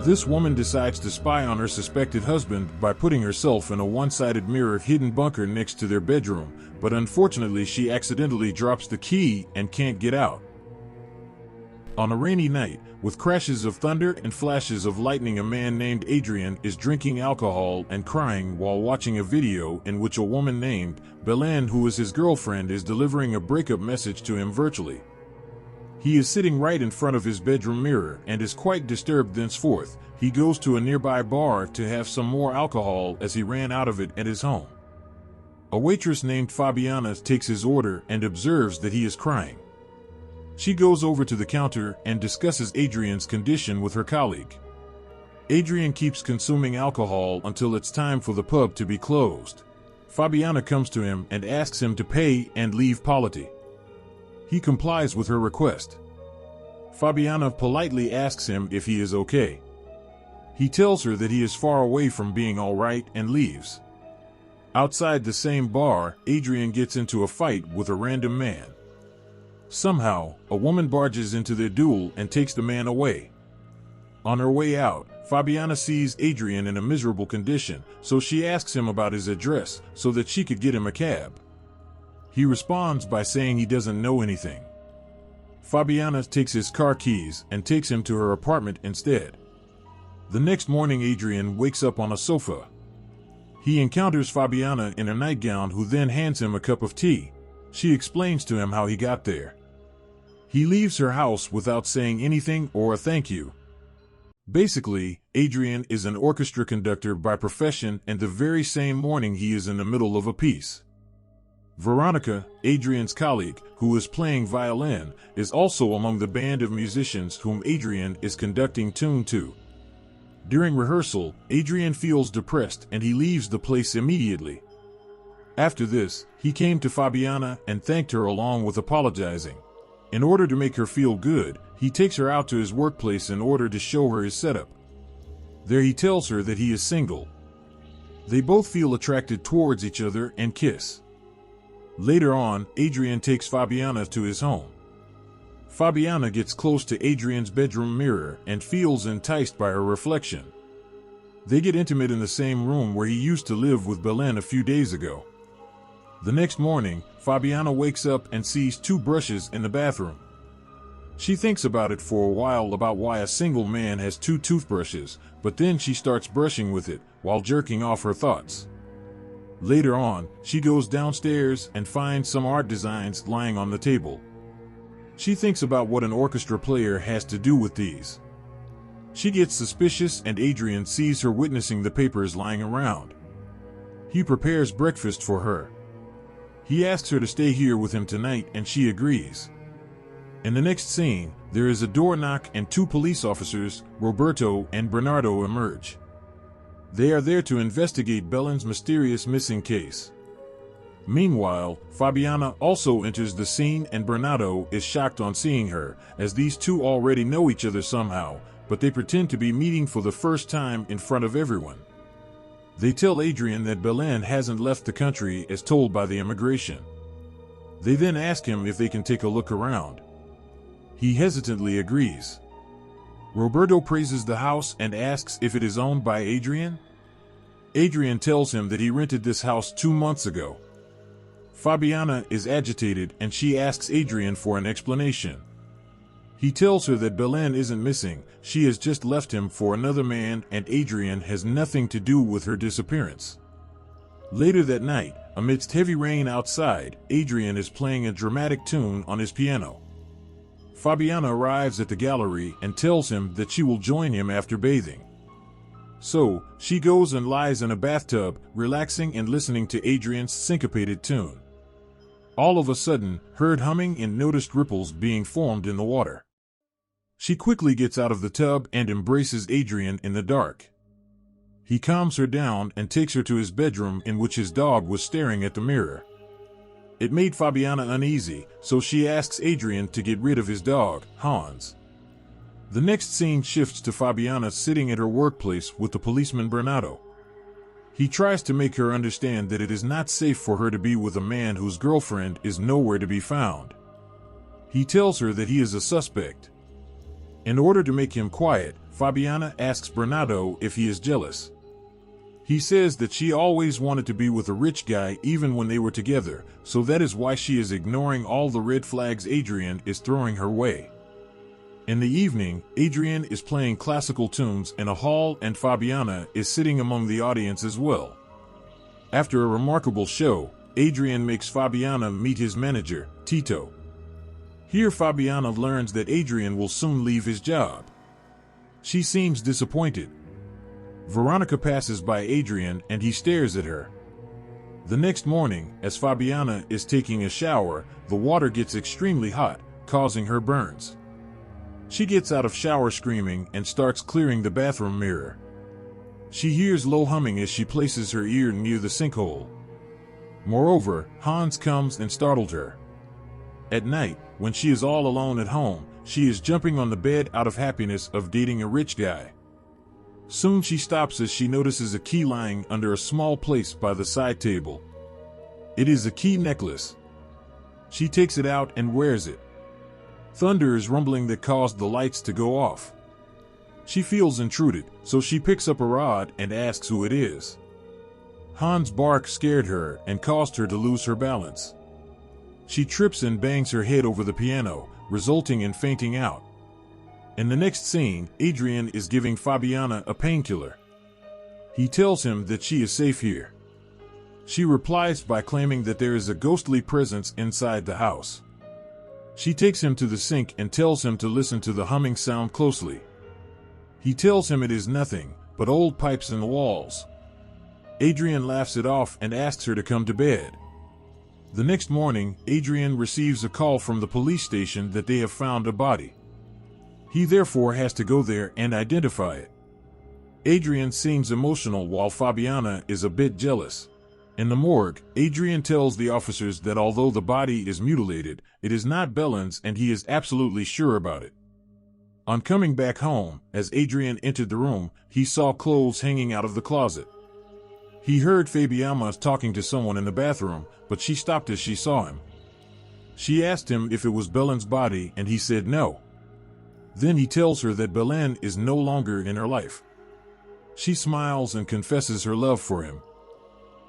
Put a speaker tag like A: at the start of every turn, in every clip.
A: This woman decides to spy on her suspected husband by putting herself in a one-sided mirror hidden bunker next to their bedroom, but unfortunately she accidentally drops the key and can't get out. On a rainy night, with crashes of thunder and flashes of lightning, a man named Adrian is drinking alcohol and crying while watching a video in which a woman named Belen, who is his girlfriend, is delivering a breakup message to him virtually. He is sitting right in front of his bedroom mirror and is quite disturbed. Thenceforth, he goes to a nearby bar to have some more alcohol as he ran out of it at his home. A waitress named Fabiana takes his order and observes that he is crying. She goes over to the counter and discusses Adrian's condition with her colleague. Adrian keeps consuming alcohol until it's time for the pub to be closed. Fabiana comes to him and asks him to pay and leave politely. He complies with her request. Fabiana politely asks him if he is okay. He tells her that he is far away from being all right and leaves. Outside the same bar, Adrian gets into a fight with a random man. Somehow, a woman barges into their duel and takes the man away. On her way out, Fabiana sees Adrian in a miserable condition, so she asks him about his address so that she could get him a cab. He responds by saying he doesn't know anything. Fabiana takes his car keys and takes him to her apartment instead. The next morning, Adrian wakes up on a sofa. He encounters Fabiana in a nightgown, who then hands him a cup of tea. She explains to him how he got there. He leaves her house without saying anything or a thank you. Basically, Adrian is an orchestra conductor by profession, and the very same morning he is in the middle of a piece. Veronica, Adrian's colleague, who is playing violin, is also among the band of musicians whom Adrian is conducting tune to. During rehearsal, Adrian feels depressed and he leaves the place immediately. After this, he came to Fabiana and thanked her along with apologizing. In order to make her feel good, he takes her out to his workplace in order to show her his setup. There he tells her that he is single. They both feel attracted towards each other and kiss. Later on, Adrian takes Fabiana to his home. Fabiana gets close to Adrian's bedroom mirror and feels enticed by her reflection. They get intimate in the same room where he used to live with Belen a few days ago. The next morning, Fabiana wakes up and sees 2 brushes in the bathroom. She thinks about it for a while about why a single man has 2 toothbrushes, but then she starts brushing with it while jerking off her thoughts. Later on, she goes downstairs and finds some art designs lying on the table. She thinks about what an orchestra player has to do with these. She gets suspicious and Adrian sees her witnessing the papers lying around. He prepares breakfast for her. He asks her to stay here with him tonight and she agrees. In the next scene, there is a door knock and 2 police officers, Roberto and Bernardo, emerge. They are there to investigate Belen's mysterious missing case. Meanwhile, Fabiana also enters the scene and Bernardo is shocked on seeing her, as these 2 already know each other somehow, but they pretend to be meeting for the first time in front of everyone. They tell Adrian that Belen hasn't left the country as told by the immigration. They then ask him if they can take a look around. He hesitantly agrees. Roberto praises the house and asks if it is owned by Adrian. Adrian tells him that he rented this house 2 months ago. Fabiana is agitated and she asks Adrian for an explanation. He tells her that Belen isn't missing, she has just left him for another man and Adrian has nothing to do with her disappearance. Later that night, amidst heavy rain outside, Adrian is playing a dramatic tune on his piano. Fabiana arrives at the gallery and tells him that she will join him after bathing. So, she goes and lies in a bathtub, relaxing and listening to Adrian's syncopated tune. All of a sudden, heard humming and noticed ripples being formed in the water. She quickly gets out of the tub and embraces Adrian in the dark. He calms her down and takes her to his bedroom, in which his dog was staring at the mirror. It made Fabiana uneasy, so she asks Adrian to get rid of his dog, Hans. The next scene shifts to Fabiana sitting at her workplace with the policeman Bernardo. He tries to make her understand that it is not safe for her to be with a man whose girlfriend is nowhere to be found. He tells her that he is a suspect. In order to make him quiet, Fabiana asks Bernardo if he is jealous. He says that she always wanted to be with a rich guy even when they were together, so that is why she is ignoring all the red flags Adrian is throwing her way. In the evening, Adrian is playing classical tunes in a hall and Fabiana is sitting among the audience as well. After a remarkable show, Adrian makes Fabiana meet his manager, Tito. Here Fabiana learns that Adrian will soon leave his job. She seems disappointed. Veronica passes by Adrian and he stares at her. The next morning, as Fabiana is taking a shower, the water gets extremely hot, causing her burns. She gets out of shower screaming and starts clearing the bathroom mirror. She hears low humming as she places her ear near the sinkhole. Moreover, Hans comes and startled her. At night, when she is all alone at home, she is jumping on the bed out of happiness of dating a rich guy. Soon she stops as she notices a key lying under a small place by the side table. It is a key necklace. She takes it out and wears it. Thunder is rumbling that caused the lights to go off. She feels intruded, so she picks up a rod and asks who it is. Hans' bark scared her and caused her to lose her balance. She trips and bangs her head over the piano, resulting in fainting out. In the next scene, Adrian is giving Fabiana a painkiller. He tells him that she is safe here. She replies by claiming that there is a ghostly presence inside the house. She takes him to the sink and tells him to listen to the humming sound closely. He tells him it is nothing but old pipes in the walls. Adrian laughs it off and asks her to come to bed. The next morning, Adrian receives a call from the police station that they have found a body. He therefore has to go there and identify it. Adrian seems emotional while Fabiana is a bit jealous. In the morgue, Adrian tells the officers that although the body is mutilated, it is not Belen's and he is absolutely sure about it. On coming back home, as Adrian entered the room, he saw clothes hanging out of the closet. He heard Fabiana talking to someone in the bathroom, but she stopped as she saw him. She asked him if it was Belen's body and he said no. Then he tells her that Belen is no longer in her life. She smiles and confesses her love for him.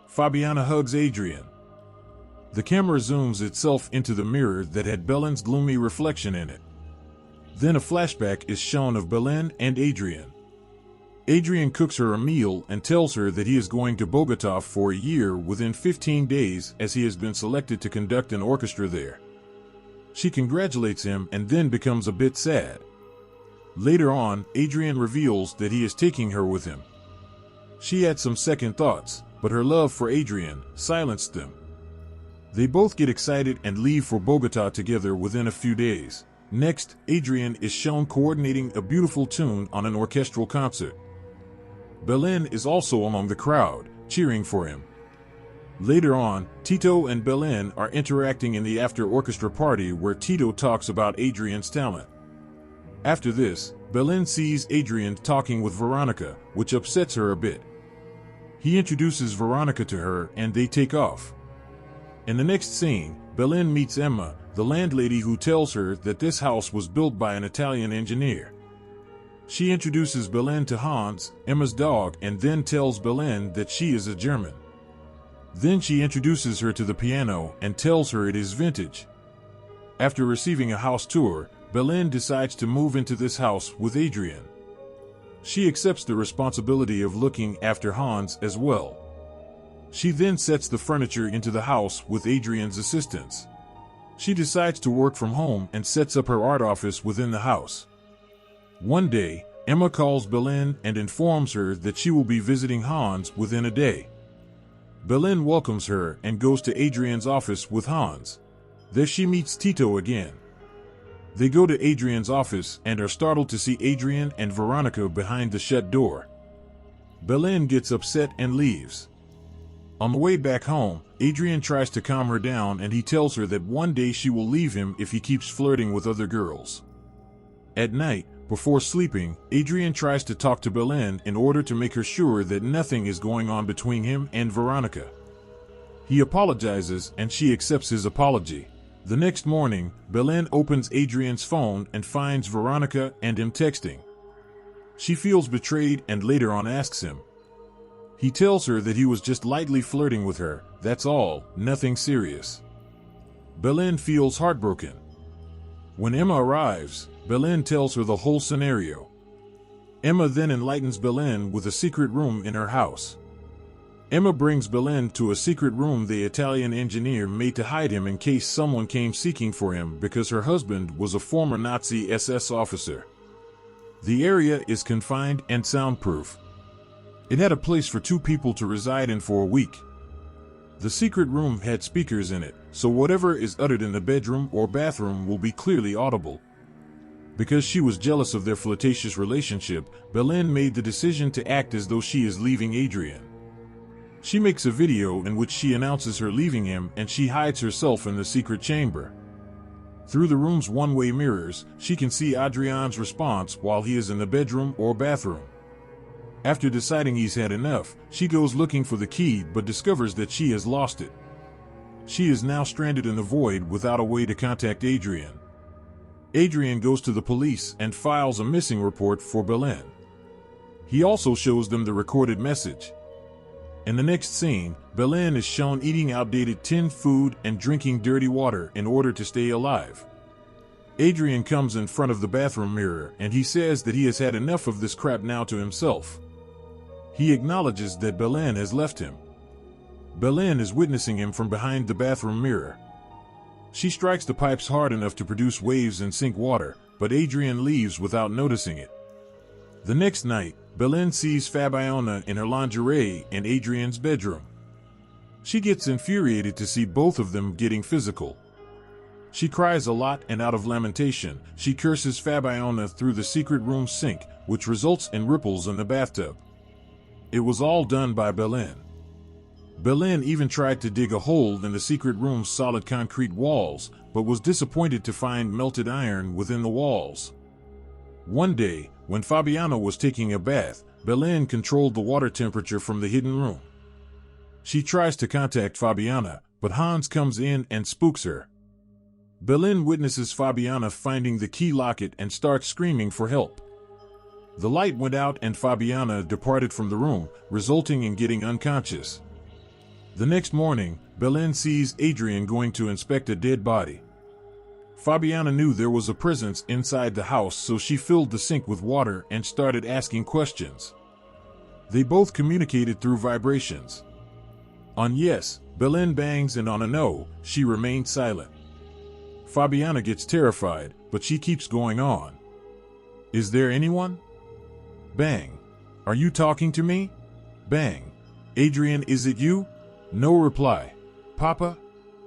A: Fabiana hugs Adrian. The camera zooms itself into the mirror that had Belen's gloomy reflection in it. Then a flashback is shown of Belen and Adrian. Adrian cooks her a meal and tells her that he is going to Bogota for a year within 15 days as he has been selected to conduct an orchestra there. She congratulates him and then becomes a bit sad. Later on, Adrian reveals that he is taking her with him. She had some second thoughts, but her love for Adrian silenced them. They both get excited and leave for Bogota together within a few days. Next, Adrian is shown coordinating a beautiful tune on an orchestral concert. Belen is also among the crowd, cheering for him. Later on, Tito and Belen are interacting in the after-orchestra party where Tito talks about Adrian's talent. After this, Belen sees Adrian talking with Veronica, which upsets her a bit. He introduces Veronica to her and they take off. In the next scene, Belen meets Emma, the landlady who tells her that this house was built by an Italian engineer. She introduces Belen to Hans, Emma's dog, and then tells Belen that she is a German. Then she introduces her to the piano and tells her it is vintage. After receiving a house tour, Belen decides to move into this house with Adrian. She accepts the responsibility of looking after Hans as well. She then sets the furniture into the house with Adrian's assistance. She decides to work from home and sets up her art office within the house. One day, Emma calls Belen and informs her that she will be visiting Hans within a day. Belen welcomes her and goes to Adrian's office with Hans. There she meets Tito again. They go to Adrian's office and are startled to see Adrian and Veronica behind the shut door. Belen gets upset and leaves. On the way back home, Adrian tries to calm her down and he tells her that one day she will leave him if he keeps flirting with other girls. At night, before sleeping, Adrian tries to talk to Belen in order to make her sure that nothing is going on between him and Veronica. He apologizes and she accepts his apology. The next morning, Belen opens Adrian's phone and finds Veronica and him texting. She feels betrayed and later on asks him. He tells her that he was just lightly flirting with her, that's all, nothing serious. Belen feels heartbroken. When Emma arrives, Belen tells her the whole scenario. Emma then enlightens Belen with a secret room in her house. Emma brings Belen to a secret room the Italian engineer made to hide him in case someone came seeking for him because her husband was a former Nazi SS officer. The area is confined and soundproof. It had a place for 2 people to reside in for a week. The secret room had speakers in it, so whatever is uttered in the bedroom or bathroom will be clearly audible. Because she was jealous of their flirtatious relationship, Belen made the decision to act as though she is leaving Adrian. She makes a video in which she announces her leaving him and she hides herself in the secret chamber. Through the room's one-way mirrors, she can see Adrian's response while he is in the bedroom or bathroom. After deciding he's had enough, she goes looking for the key but discovers that she has lost it. She is now stranded in the void without a way to contact Adrian. Adrian goes to the police and files a missing report for Belen. He also shows them the recorded message. In the next scene, Belen is shown eating outdated tinned food and drinking dirty water in order to stay alive. Adrian comes in front of the bathroom mirror and he says that he has had enough of this crap now to himself. He acknowledges that Belen has left him. Belen is witnessing him from behind the bathroom mirror. She strikes the pipes hard enough to produce waves and sink water, but Adrian leaves without noticing it. The next night, Belen sees Fabiana in her lingerie in Adrian's bedroom. She gets infuriated to see both of them getting physical. She cries a lot and out of lamentation, she curses Fabiana through the secret room sink, which results in ripples in the bathtub. It was all done by Belen. Belen even tried to dig a hole in the secret room's solid concrete walls, but was disappointed to find melted iron within the walls. One day, when Fabiana was taking a bath, Belen controlled the water temperature from the hidden room. She tries to contact Fabiana, but Hans comes in and spooks her. Belen witnesses Fabiana finding the key locket and starts screaming for help. The light went out and Fabiana departed from the room, resulting in getting unconscious. The next morning, Belen sees Adrian going to inspect a dead body. Fabiana knew there was a presence inside the house, so she filled the sink with water and started asking questions. They both communicated through vibrations. On yes, Belen bangs, and on a no, she remained silent. Fabiana gets terrified, but she keeps going on. Is there anyone? Bang. Are you talking to me? Bang. Adrian, is it you? No reply. Papa?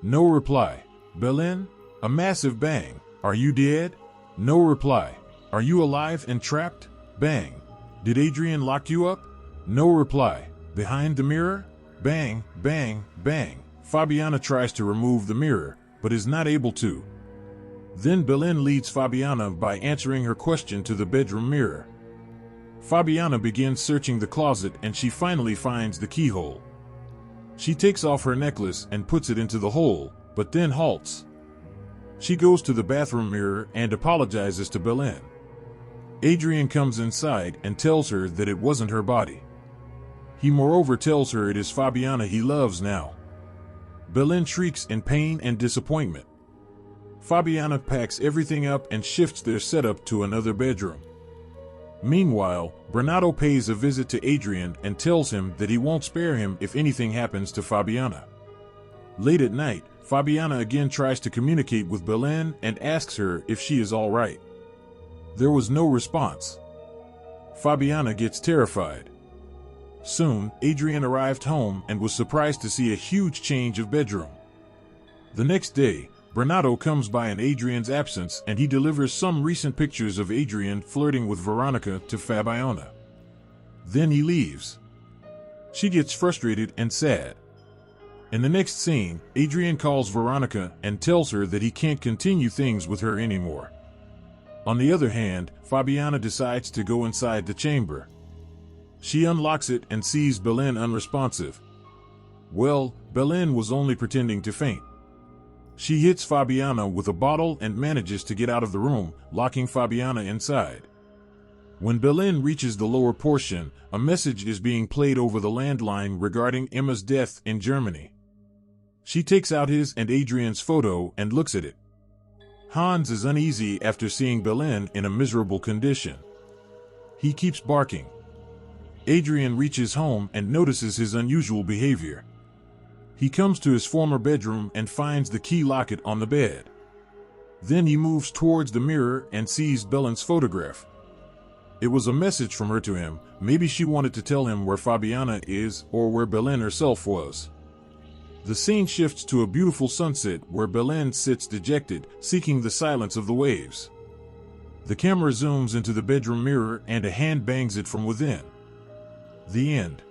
A: No reply. Belen? A massive bang. Are you dead? No reply. Are you alive and trapped? Bang. Did Adrian lock you up? No reply. Behind the mirror? Bang, bang, bang. Fabiana tries to remove the mirror, but is not able to. Then Belen leads Fabiana by answering her question to the bedroom mirror. Fabiana begins searching the closet and she finally finds the keyhole. She takes off her necklace and puts it into the hole, but then halts. She goes to the bathroom mirror and apologizes to Belen. Adrian comes inside and tells her that it wasn't her body. He moreover tells her it is Fabiana he loves now. Belen shrieks in pain and disappointment. Fabiana packs everything up and shifts their setup to another bedroom. Meanwhile, Bernardo pays a visit to Adrian and tells him that he won't spare him if anything happens to Fabiana. Late at night, Fabiana again tries to communicate with Belen and asks her if she is all right. There was no response. Fabiana gets terrified. Soon, Adrian arrived home and was surprised to see a huge change of bedroom. The next day, Bernardo comes by in Adrian's absence and he delivers some recent pictures of Adrian flirting with Veronica to Fabiana. Then he leaves. She gets frustrated and sad. In the next scene, Adrian calls Veronica and tells her that he can't continue things with her anymore. On the other hand, Fabiana decides to go inside the chamber. She unlocks it and sees Belen unresponsive. Well, Belen was only pretending to faint. She hits Fabiana with a bottle and manages to get out of the room, locking Fabiana inside. When Belen reaches the lower portion, a message is being played over the landline regarding Emma's death in Germany. She takes out his and Adrian's photo and looks at it. Hans is uneasy after seeing Belen in a miserable condition. He keeps barking. Adrian reaches home and notices his unusual behavior. He comes to his former bedroom and finds the key locket on the bed. Then he moves towards the mirror and sees Belen's photograph. It was a message from her to him. Maybe she wanted to tell him where Fabiana is or where Belen herself was. The scene shifts to a beautiful sunset where Belen sits dejected, seeking the silence of the waves. The camera zooms into the bedroom mirror and a hand bangs it from within. The end.